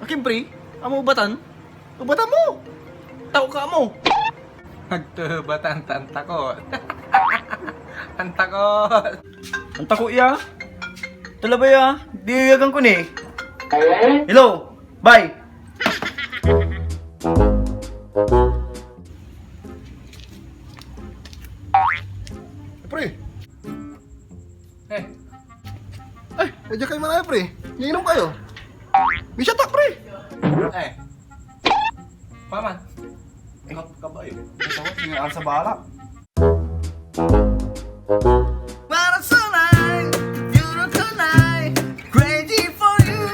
Akin pre, amo ubatan? Ubatan mo! Tao ka mo! Nagtubatan ang takot. Ang takot. Ang tako iya? Talabay ah, di yagang ko ni. Hello, bye! Pre, Eh, ay, medyo kayo manay pre. Iinom kayo. May shatak pre. eh. Paman. Kabayo, tawag nga sa bala. Para tonight, beautiful night, crazy for you.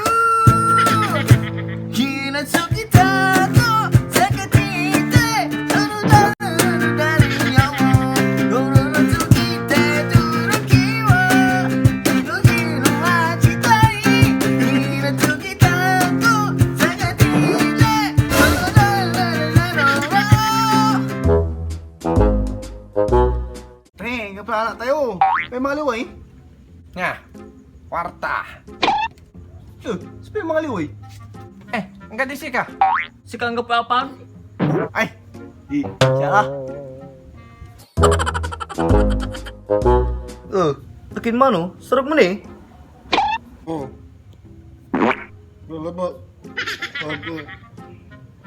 Hinatsuki tato, sakatite, dariyamo. Dororotsuki turukiwa, yogi no achitai. Hinatsuki tato, sakatite, Pre, kapala tayo. May mga liway. Nga. Kwarta. Sabi mga liway. Ang gadisi ka. Si kang gapapang? Ay, Di, siya ka. Akin man oh, sarap mo na eh. oh. Lalaba. Sabi.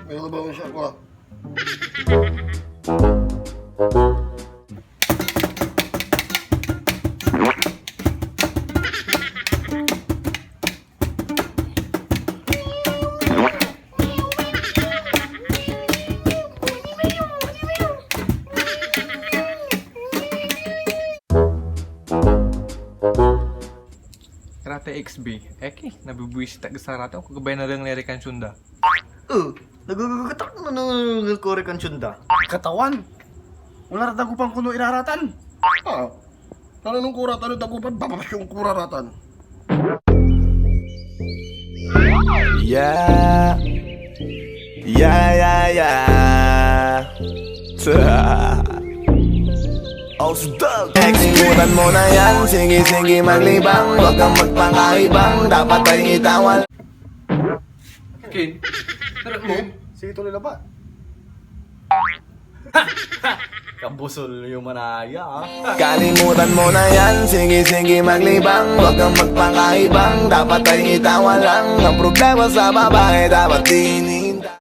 May lalaba ko siya ko. Karate XB. Nabibuisit ang sa rato. Kagabay na rin lirikan sunda. Nagugagatak na nangangagkore kang syunda. Katawan. Wala rata ko pang kuno iraratan. Ah. Ano nung kuratan yung tagupan, bababas yung kuraratan. Yeah. Yeah, yeah, yeah. Oh, stop! Exikutan mo na yan. Sige, sige, maglibang. Huwag kang magpakaibang. Dapat ay itawan. Kin, sarap mo. Sige, tuloy na ba? Kabusol yung manaya ah. Kalimutan mo na yan. Sige, sige, maglibang. Huwag kang magpakaibang. Dapat ay itawan lang. Ang problema sa babae dapat tini